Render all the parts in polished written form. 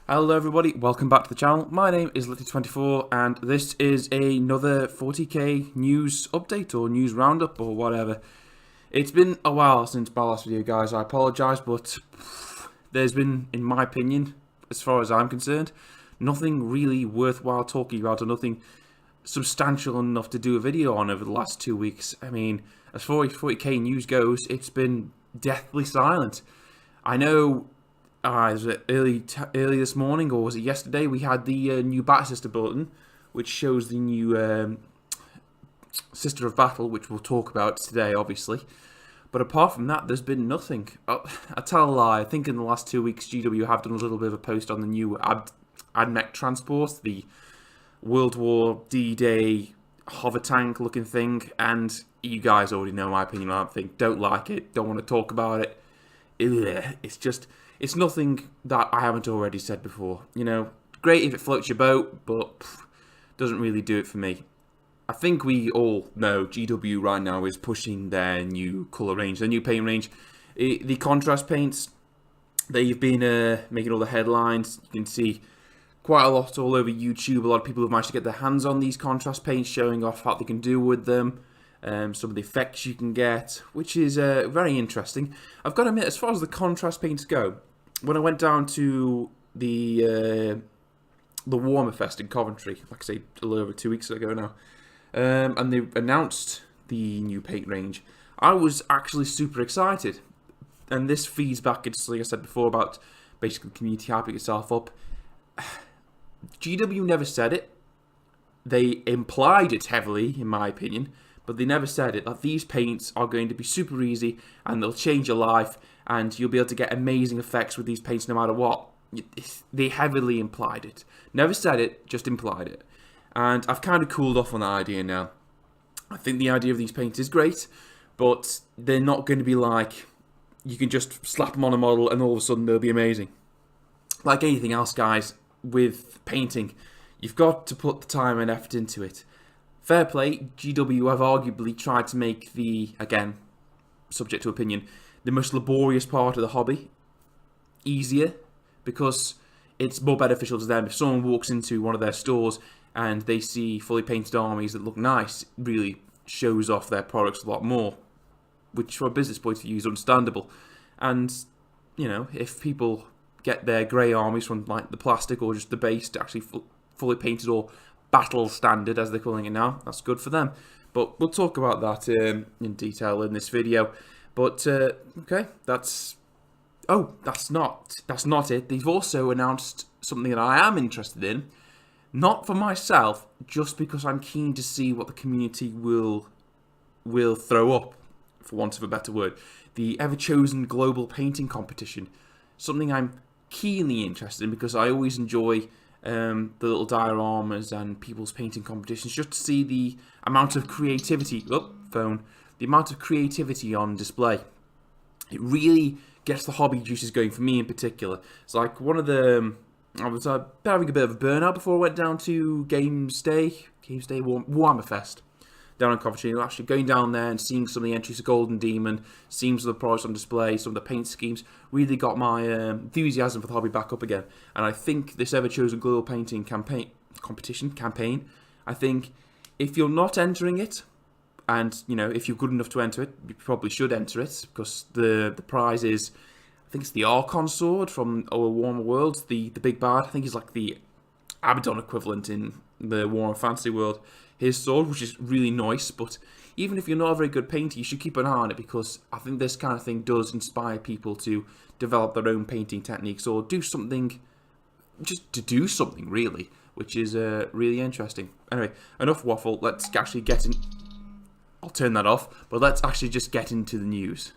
Hello everybody, welcome back to the channel. My name is Litty24 and this is another 40k news update or news roundup or whatever. It's been a while since my last video, guys. I apologise, but there's been, in my opinion, as far as I'm concerned, nothing really worthwhile talking about or nothing substantial enough to do a video on over the last 2 weeks. I mean, as far as 40k news goes, it's been deathly silent. I know was it early this morning, or was it yesterday? We had the new Battle Sister bulletin, which shows the new Sister of Battle, which we'll talk about today, obviously. But apart from that, there's been nothing. Oh, I tell a lie. I think in the last 2 weeks, GW have done a little bit of a post on the new AdMech transport, the World War D-Day hover tank looking thing, and you guys already know my opinion on that thing. Don't like it. Don't want to talk about it. It's just. It's nothing that I haven't already said before. You know, great if it floats your boat, but doesn't really do it for me. I think we all know GW right now is pushing their new colour range, their new paint range. The contrast paints, they've been making all the headlines. You can see quite a lot all over YouTube. A lot of people have managed to get their hands on these contrast paints, showing off what they can do with them. Some of the effects you can get, which is very interesting. I've got to admit, as far as the contrast paints go, when I went down to the Warmer Fest in Coventry, like I say, a little over 2 weeks ago now, and they announced the new paint range, I was actually super excited. And this feeds back into, like I said before, about basically community hyping itself up. GW never said it. They implied it heavily, in my opinion, but they never said it, that these paints are going to be super easy and they'll change your life and you'll be able to get amazing effects with these paints no matter what. They heavily implied it. Never said it, just implied it. And I've kind of cooled off on that idea now. I think the idea of these paints is great, but they're not going to be like, you can just slap them on a model and all of a sudden they'll be amazing. Like anything else, guys, with painting, you've got to put the time and effort into it. Fair play, GW have arguably tried to make the, again, subject to opinion, the most laborious part of the hobby easier, because it's more beneficial to them. If someone walks into one of their stores and they see fully painted armies that look nice, it really shows off their products a lot more, which from a business point of view is understandable. And, you know, if people get their grey armies from like the plastic or just the base to actually fully painted or battle standard, as they're calling it now, that's good for them. But we'll talk about that in detail in this video. But okay, that's not it. They've also announced something that I am interested in, not for myself, just because I'm keen to see what the community will throw up, for want of a better word. The ever-chosen global painting competition, something I'm keenly interested in because I always enjoy the little dioramas and people's painting competitions, just to see the amount of creativity, the amount of creativity on display. It really gets the hobby juices going for me in particular. It's like one of the, I was having a bit of a burnout before I went down to Warmer Fest down in Coventry. Actually going down there and seeing some of the entries of Golden Demon, seeing some of the products on display, some of the paint schemes, really got my enthusiasm for the hobby back up again. And I think this ever-chosen global painting campaign, I think if you're not entering it, and you know, if you're good enough to enter it, you probably should enter it, because the prize is, I think it's the Archon sword from Our Warmer Worlds, the big bad. I think he's like the Abaddon equivalent in the Warmer Fantasy world. His sword, which is really nice, but even if you're not a very good painter, you should keep an eye on it, because I think this kind of thing does inspire people to develop their own painting techniques or do something, just to do something really, which is really interesting. Anyway, enough waffle, let's actually get in. I'll turn that off, but let's actually just get into the news.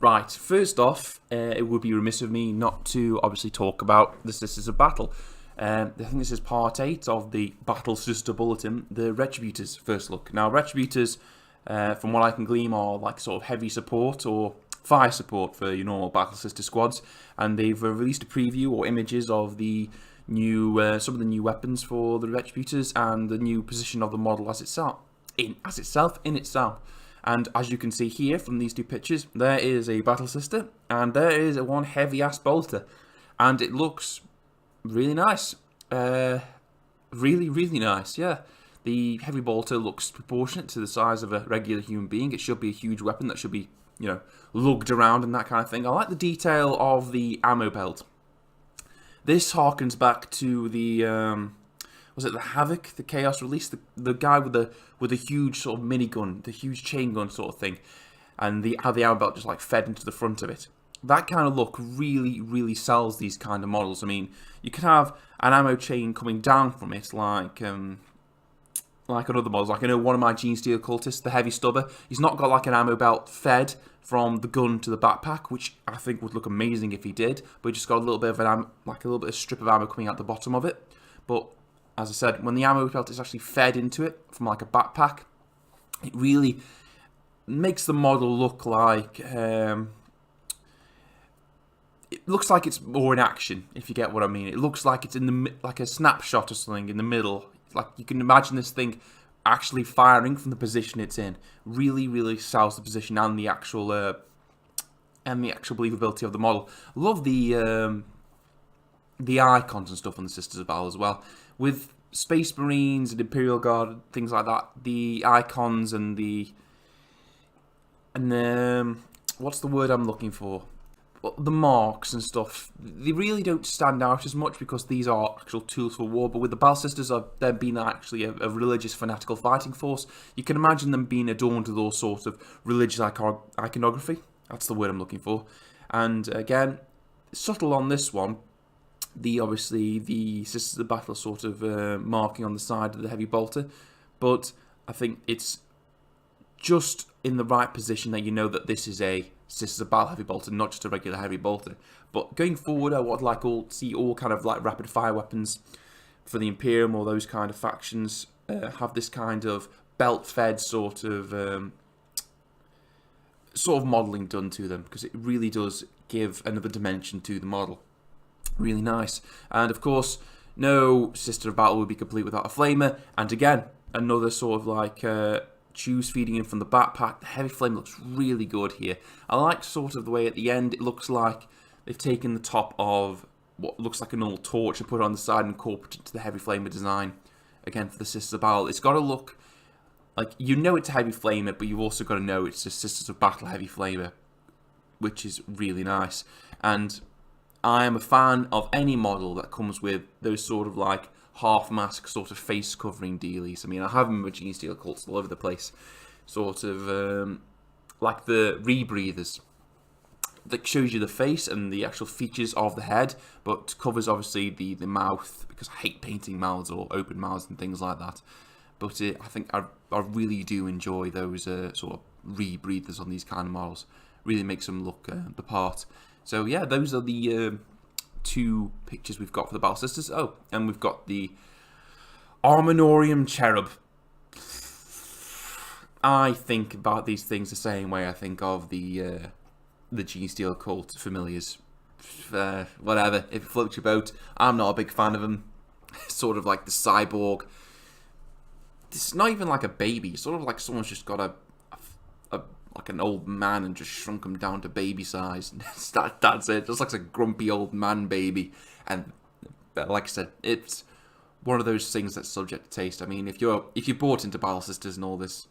Right, first off, it would be remiss of me not to obviously talk about the Sisters of Battle. I think this is part 8 of the Battle Sister Bulletin, the Retributors first look. Now, Retributors, from what I can glean, are like sort of heavy support or fire support for your normal Battle Sister squads, and they've released a preview or images of the new, some of the new weapons for the Retributors and the new position of the model as itself. And as you can see here from these two pictures, there is a Battle Sister and there is a one heavy ass bolter, and it looks really nice. Really nice, yeah. The heavy bolter looks proportionate to the size of a regular human being. It should be a huge weapon that should be, lugged around and that kind of thing. I like the detail of the ammo belt. This harkens back to the, was it the Havoc, the Chaos release? The guy with the huge sort of minigun, the huge chain gun sort of thing. And how the ammo belt just like fed into the front of it. That kind of look really sells these kind of models. I mean, you can have an ammo chain coming down from it like on other models. Like I know one of my Gene Steel cultists, the Heavy Stubber, he's not got like an ammo belt fed from the gun to the backpack, which I think would look amazing if he did. But he just got a little bit of a little bit of strip of ammo coming out the bottom of it. But as I said, when the ammo belt is actually fed into it from like a backpack, it really makes the model look like it looks like it's more in action, if you get what I mean. It looks like it's like a snapshot or something in the middle. Like you can imagine this thing actually firing from the position it's in. Really sells the position and the actual believability of the model. I love the icons and stuff on the Sisters of Battle as well. With Space Marines and Imperial Guard, things like that, the icons and what's the word I'm looking for? The marks and stuff, they really don't stand out as much because these are actual tools for war. But with the Battle Sisters, them being actually a religious, fanatical fighting force, you can imagine them being adorned with all sorts of religious iconography. That's the word I'm looking for. And again, subtle on this one. Obviously the Sisters of Battle sort of marking on the side of the heavy bolter, but I think it's just in the right position that you know that this is a Sisters of Battle heavy bolter, not just a regular heavy bolter. But going forward, I would like see all kind of like rapid fire weapons for the Imperium or those kind of factions have this kind of belt fed sort of modelling done to them, because it really does give another dimension to the model. Really nice. And of course, no Sister of Battle would be complete without a flamer. And again, another sort of like juice feeding in from the backpack. The heavy flame looks really good here. I like sort of the way at the end it looks like they've taken the top of what looks like an old torch and put it on the side and incorporated into the heavy flamer design. Again, for the Sisters of Battle, it's got to look like, you know it's a heavy flamer, but you've also got to know it's a Sisters of Battle heavy flamer, which is really nice. And I am a fan of any model that comes with those sort of like half mask sort of face covering dealies. I mean, I have them with Gene Steel cults all over the place, sort of like the rebreathers that shows you the face and the actual features of the head, but covers obviously the mouth, because I hate painting mouths or open mouths and things like that. But I think I really do enjoy those sort of rebreathers on these kind of models. Really makes them look the part. So yeah, those are the two pictures we've got for the Battle Sisters. Oh, and we've got the Armanorium Cherub. I think about these things the same way I think of the Gene Steel cult familiars. Whatever, if it floats your boat. I'm not a big fan of them. Sort of like the cyborg. It's not even like a baby. It's sort of like someone's just got like an old man and just shrunk him down to baby size. That's it. Just like a grumpy old man baby. And like I said, it's one of those things that's subject to taste. I mean, if you're bought into Battle Sisters and all this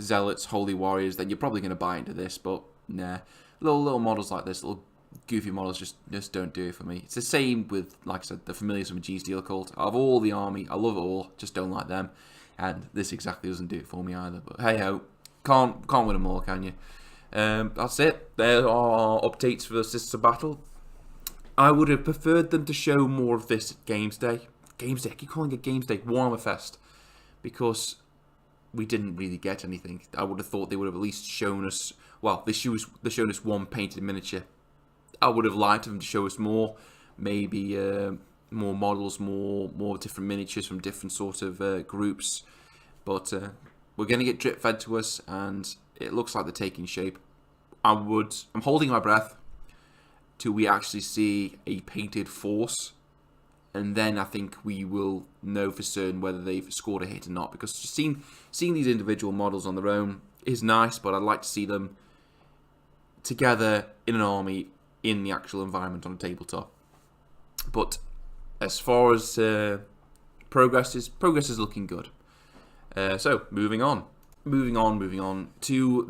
zealots, holy warriors, then you're probably going to buy into this. But nah, little models like this, little goofy models, just don't do it for me. It's the same with, like I said, the familiars from a Gene Steel cult. Out of all the army, I love it all, just don't like them. And this exactly doesn't do it for me either. But hey ho. Can't win them all, can you? That's it. There are updates for the Sisters of Battle. I would have preferred them to show more of this at Games Day. Games Day, I keep calling it Games Day, Warhammer Fest. Because we didn't really get anything. I would have thought they would have at least shown us, well, they showed us one painted miniature. I would have liked them to show us more. Maybe more models, more different miniatures from different sort of groups. But we're going to get drip fed to us, and it looks like they're taking shape. I'm holding my breath till we actually see a painted force, and then I think we will know for certain whether they've scored a hit or not. Because just seeing these individual models on their own is nice, but I'd like to see them together in an army in the actual environment on a tabletop. But as far as progress is looking good. So moving on to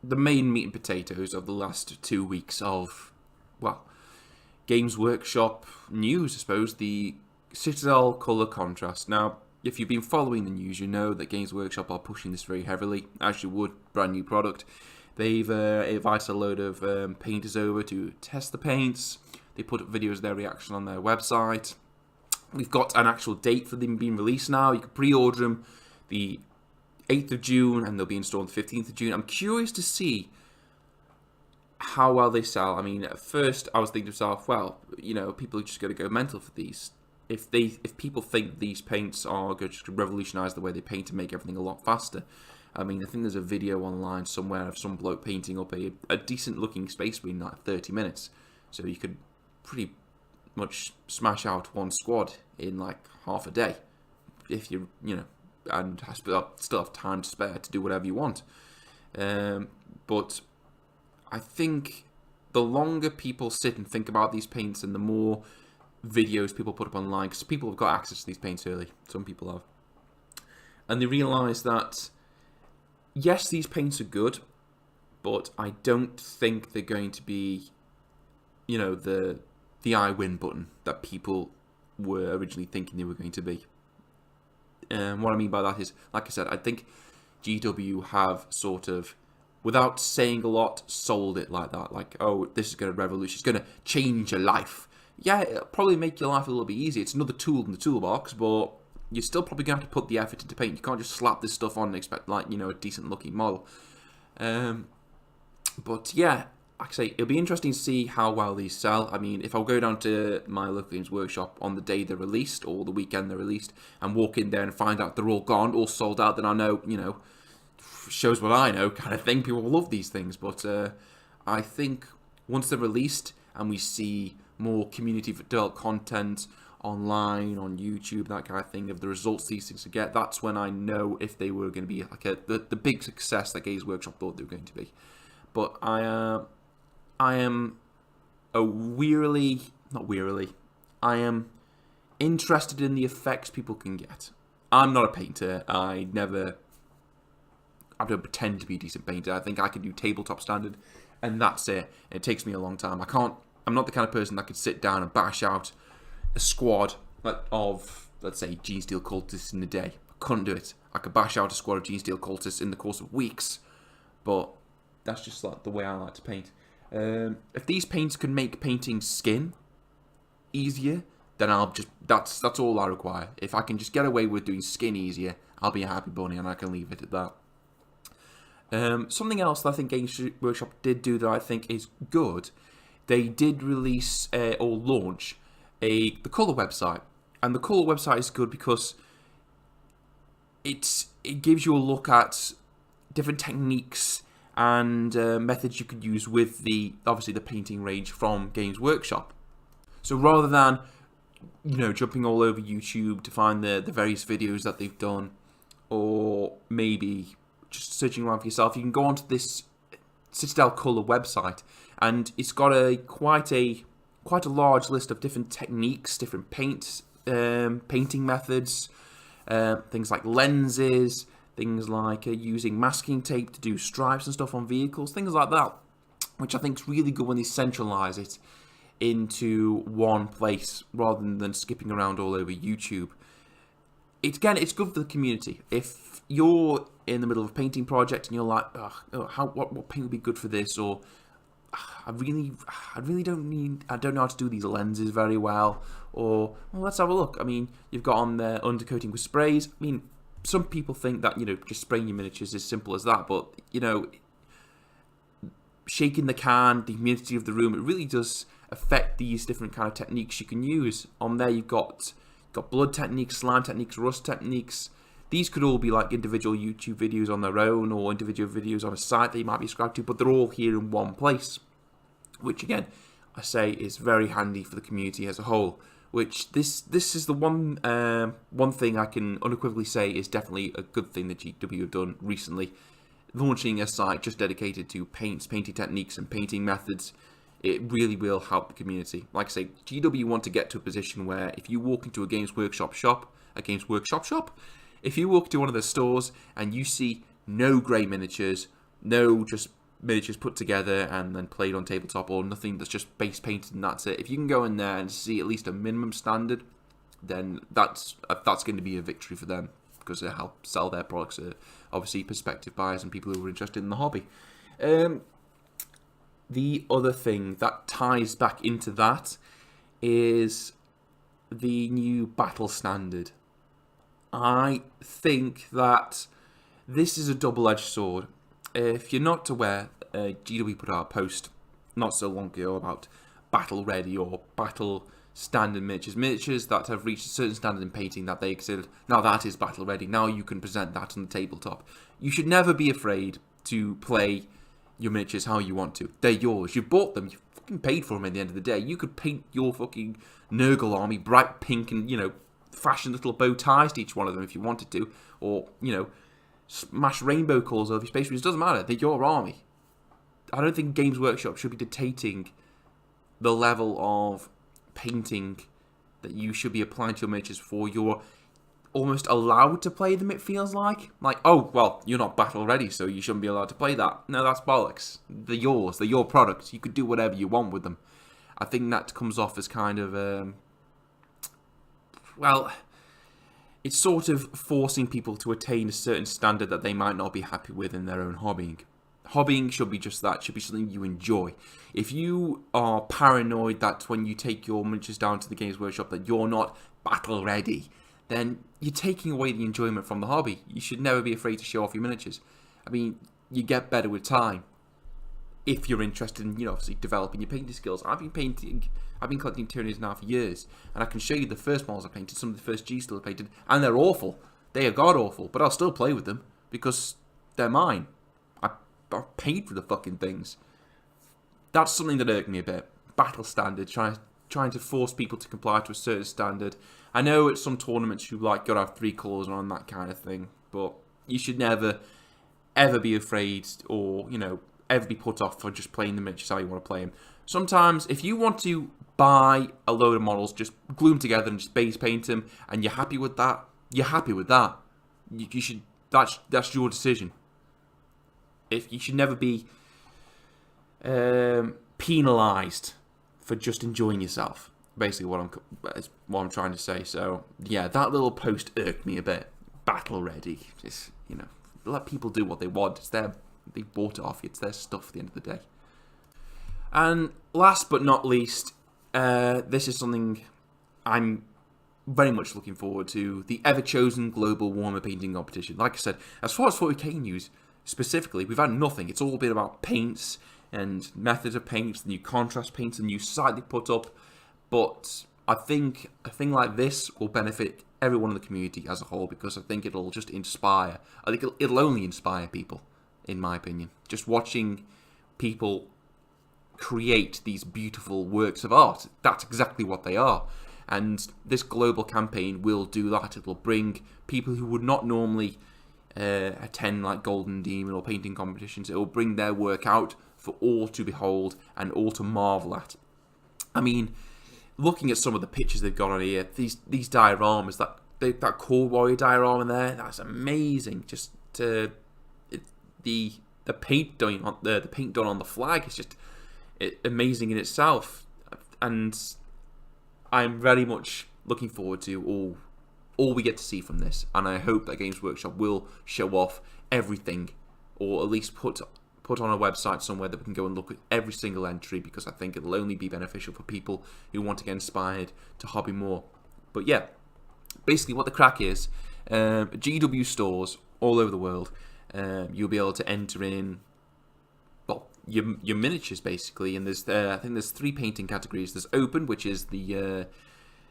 the main meat and potatoes of the last 2 weeks of, well, Games Workshop news, I suppose, the Citadel colour contrast. Now, if you've been following the news, you know that Games Workshop are pushing this very heavily, as you would brand new product. They've invited a load of painters over to test the paints. They put up videos of their reaction on their website. We've got an actual date for them being released now. You can pre-order them the 8th of June, and they'll be installed the 15th of June. I'm curious to see how well they sell. I mean, at first I was thinking to myself, well, you know, people are just going to go mental for these. If people think these paints are going to revolutionise the way they paint and make everything a lot faster. I mean, I think there's a video online somewhere of some bloke painting up a decent looking Space Marine in like 30 minutes. So you could pretty much smash out one squad in like half a day, if you know, and still have time to spare to do whatever you want. But I think the longer people sit and think about these paints, and the more videos people put up online, because people have got access to these paints early, some people have, and they realise that yes, these paints are good, but I don't think they're going to be, you know, the I win button that people were originally thinking they were going to be. What I mean by that is, like I said, I think GW have sort of, without saying a lot, sold it like that. Like, oh, this is going to revolution, it's going to change your life. Yeah, it'll probably make your life a little bit easier. It's another tool in the toolbox, but you're still probably going to have to put the effort into paint. You can't just slap this stuff on and expect, like, you know, a decent looking model. But yeah, like I say, it'll be interesting to see how well these sell. I mean, if I go down to my local Games Workshop on the day they're released, or the weekend they're released, and walk in there and find out they're all gone, all sold out, then I know, you know, shows what I know kind of thing. People love these things. But I think once they're released and we see more community-developed content online, on YouTube, that kind of thing, of the results these things will get, that's when I know if they were going to be like the big success that Games Workshop thought they were going to be. But I am I am interested in the effects people can get. I'm not a painter. I don't pretend to be a decent painter. I think I can do tabletop standard, and that's it. It takes me a long time. I'm not the kind of person that could sit down and bash out a squad of, let's say, Gene Steel cultists in a day. I couldn't do it. I could bash out a squad of Gene Steel cultists in the course of weeks, but that's just like the way I like to paint. If these paints can make painting skin easier, then that's all I require. If I can just get away with doing skin easier, I'll be a happy bunny, and I can leave it at that. Something else that I think Games Workshop did do that I think is good, they did release or launch the colour website. And the colour website is good because it gives you a look at different techniques and methods you could use with obviously the painting range from Games Workshop. So rather than, you know, jumping all over YouTube to find the various videos that they've done, or maybe just searching around for yourself, you can go onto this Citadel colour website, and it's got quite a large list of different techniques, different painting methods, things like lenses, things like using masking tape to do stripes and stuff on vehicles, things like that, which I think is really good when they centralise it into one place rather than skipping around all over YouTube. It's good for the community. If you're in the middle of a painting project and you're like, what paint would be good for this, or I really don't know how to do these lenses very well, or, well, let's have a look. I mean, you've got on there undercoating with sprays. I mean, some people think that, you know, just spraying your miniatures is simple as that, but, you know, shaking the can, the humidity of the room, it really does affect these different kind of techniques you can use. On there, you've got blood techniques, slime techniques, rust techniques. These could all be like individual YouTube videos on their own, or individual videos on a site that you might be subscribed to, but they're all here in one place, which again, I say is very handy for the community as a whole. Which this is the one thing I can unequivocally say is definitely a good thing that GW have done recently, launching a site just dedicated to painting techniques and painting methods. it really will help the community. Like I say, GW want to get to a position where if you walk into a Games Workshop shop, if you walk to one of the stores and you see no grey miniatures, no just miniatures put together and then played on tabletop, or nothing that's just base painted and that's it. If you can go in there and see at least a minimum standard, then that's going to be a victory for them, because it helps sell their products to, obviously, prospective buyers and people who are interested in the hobby. The other thing that ties back into that is the new battle standard. I think that this is a double-edged sword. If you're not aware, GW put out a post not so long ago about battle ready or battle standard miniatures that have reached a certain standard in painting that they considered, now that is battle ready, now you can present that on the tabletop. You should never be afraid to play your miniatures how you want to. They're yours. You bought them. You fucking paid for them at the end of the day. You could paint your fucking Nurgle army bright pink and, fashion little bow ties to each one of them if you wanted to. Or, smash rainbow colours over your Space Marines. It doesn't matter. They're your army. I don't think Games Workshop should be dictating the level of painting that you should be applying to your miniatures for your almost allowed to play them, it feels like. Like, oh, well, you're not battle ready, so you shouldn't be allowed to play that. No, that's bollocks. They're yours. They're your products. You could do whatever you want with them. I think that comes off as kind of, it's sort of forcing people to attain a certain standard that they might not be happy with in their own hobbying. Hobbying should be just that. It should be something you enjoy. If you are paranoid that when you take your miniatures down to the Games Workshop that you're not battle ready, then you're taking away the enjoyment from the hobby. You should never be afraid to show off your miniatures. I mean, you get better with time. If you're interested in, obviously developing your painting skills. I've been collecting Tyrannies now for years, and I can show you the first models I painted, some of the first G still I painted, and they're awful. They are god awful, but I'll still play with them because they're mine. I paid for the fucking things. That's something that irked me a bit. Battle standard, trying to force people to comply to a certain standard. I know at some tournaments you got to have 3 colours on that kind of thing, but you should never, ever be afraid or, ever be put off for just playing the miniatures how you want to play them. Sometimes, if you want to buy a load of models, just glue them together and just base paint them, and you're happy with that, you're happy with that. You should. That's your decision. You should never be penalised for just enjoying yourself. Basically, what I'm trying to say. So yeah, that little post irked me a bit. Battle ready, just let people do what they want. It's they bought it off you. It's their stuff at the end of the day. And last but not least, this is something I'm very much looking forward to: the ever-chosen global Warhammer painting competition. Like I said, as far as 40k news specifically, we've had nothing. It's all been about paints and methods of paints, the new contrast paints, the new site they put up. But I think a thing like this will benefit everyone in the community as a whole, because I think it'll just inspire. I think it'll only inspire people, in my opinion. Just watching people create these beautiful works of art. That's exactly what they are. And this global campaign will do that. It will bring people who would not normally attend like Golden Demon or painting competitions. It will bring their work out for all to behold and all to marvel at. I mean, looking at some of the pictures they've got on here, these dioramas, that Core Warrior diorama there, that's amazing. Just the paint done on the paint done on the flag is just amazing in itself, and I'm very much looking forward to all we get to see from this. And I hope that Games Workshop will show off everything, or at least put on a website somewhere that we can go and look at every single entry, because I think it'll only be beneficial for people who want to get inspired to hobby more. But yeah, basically what the crack is, GW stores all over the world, you'll be able to enter in your miniatures basically, and there's I think there's 3 painting categories. There's open, which is the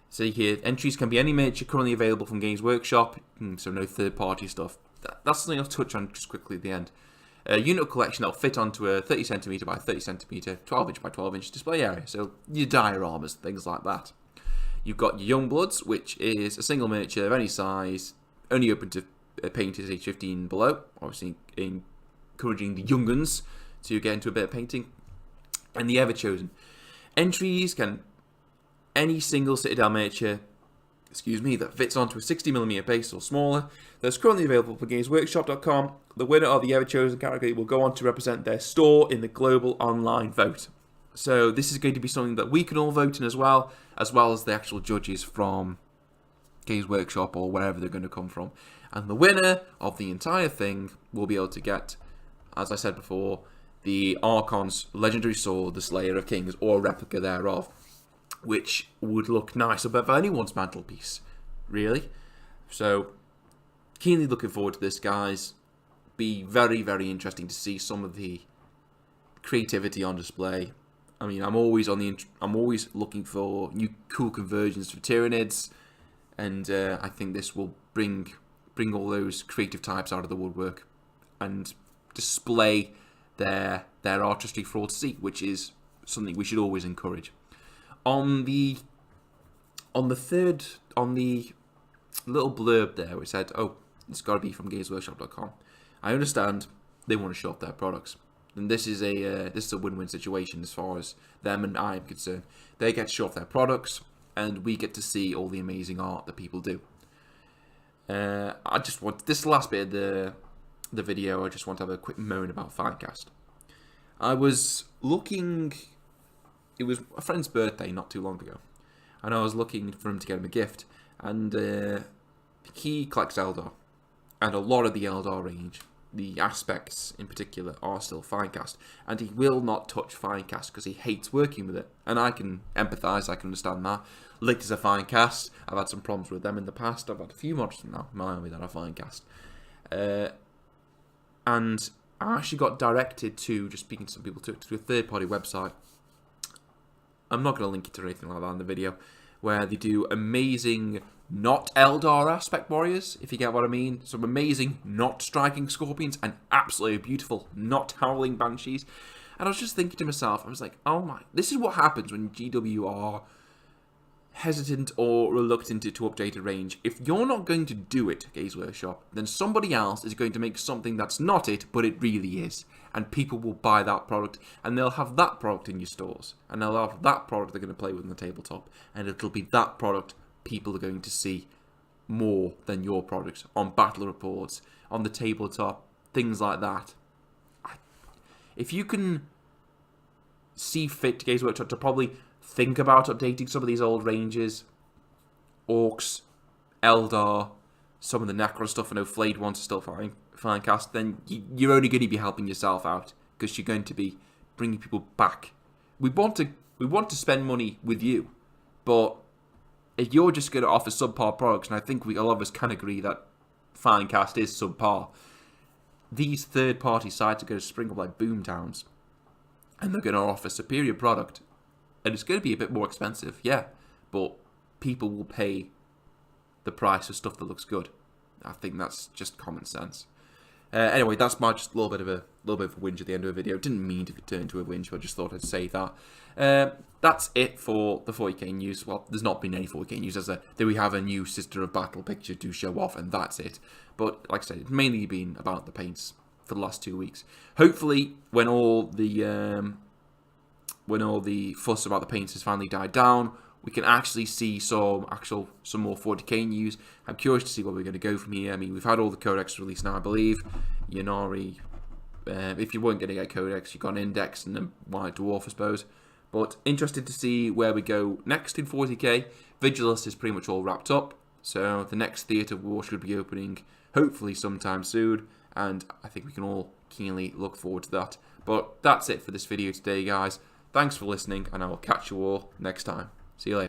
say here, entries can be any miniature currently available from Games Workshop, so no third-party stuff. That's something I'll touch on just quickly at the end. A unit of collection that'll fit onto a 30cm by 30cm, 12-inch by 12-inch display area, so your dioramas, things like that. You've got your Youngbloods, which is a single miniature of any size, only open to painters age 15 below, obviously encouraging the younguns to get into a bit of painting. and the Ever Chosen. Entries can any single Citadel miniature, that fits onto a 60mm base or smaller, that's currently available for GamesWorkshop.com. The winner of the Ever Chosen category will go on to represent their store in the global online vote. So this is going to be something that we can all vote in as well as the actual judges from Games Workshop or wherever they're going to come from. And the winner of the entire thing will be able to get, as I said before, the Archon's legendary sword, the Slayer of Kings, or a replica thereof, which would look nice above anyone's mantelpiece, really. So, keenly looking forward to this, guys. Be very, very interesting to see some of the creativity on display. I mean, I'm always looking for new cool conversions for Tyranids, and I think this will bring all those creative types out of the woodwork and display their artistry for all to see, which is something we should always encourage. On the little blurb there, which said, "Oh, it's got to be from GamesWorkshop.com." I understand they want to show off their products, and this is a win-win situation as far as them and I am concerned. They get to show off their products, and we get to see all the amazing art that people do. I just want this last bit of the video. I just want to have a quick moan about Finecast. I was looking. It was a friend's birthday not too long ago, and I was looking for him to get him a gift, and he collects Eldar, and a lot of the Eldar range, the aspects in particular, are still Finecast, and he will not touch Finecast because he hates working with it, and I can empathise, I can understand that. Licked is a Finecast. I've had some problems with them in the past. I've had a few models now, my army, that are Finecast, and I actually got directed to, just speaking to some people, to a third-party website. I'm not going to link it to anything like that in the video, where they do amazing not Eldar aspect warriors, if you get what I mean. Some amazing not striking scorpions and absolutely beautiful not howling banshees. And I was just thinking to myself, I was like, oh my, this is what happens when GW are hesitant or reluctant to update a range. If you're not going to do it, Games Workshop, then somebody else is going to make something that's not it, but it really is. And people will buy that product, and they'll have that product in your stores. And they'll have that product they're going to play with on the tabletop. And it'll be that product people are going to see more than your product on battle reports, on the tabletop, things like that. If you can see fit, Games Workshop, to probably think about updating some of these old ranges, Orcs, Eldar, some of the Necron stuff. I know Flayed ones are still Finecast. Then you're only going to be helping yourself out, because you're going to be bringing people back. We want to spend money with you, but if you're just going to offer subpar products, and I think a lot of us can agree that Finecast is subpar, these third-party sites are going to spring up like boomtowns, and they're going to offer superior product. And it's going to be a bit more expensive, yeah, but people will pay the price for stuff that looks good. I think that's just common sense. Anyway, that's my just a little bit of a whinge at the end of the video. Didn't mean to turn into a whinge, but I just thought I'd say that. That's it for the 40k news. Well, there's not been any 40k news, there we have a new Sister of Battle picture to show off, and that's it. But like I said, it's mainly been about the paints for the last 2 weeks. Hopefully, when all the fuss about the paints has finally died down, we can actually see some more 40k news. I'm curious to see where we're going to go from here. I mean, we've had all the codex released now, I believe. Yannari, if you weren't going to get codex, you got an index and then White Dwarf, I suppose. But interested to see where we go next in 40k. Vigilus is pretty much all wrapped up, so the next Theatre of War should be opening hopefully sometime soon, and I think we can all keenly look forward to that. But that's it for this video today, guys. Thanks for listening, and I will catch you all next time. See you later.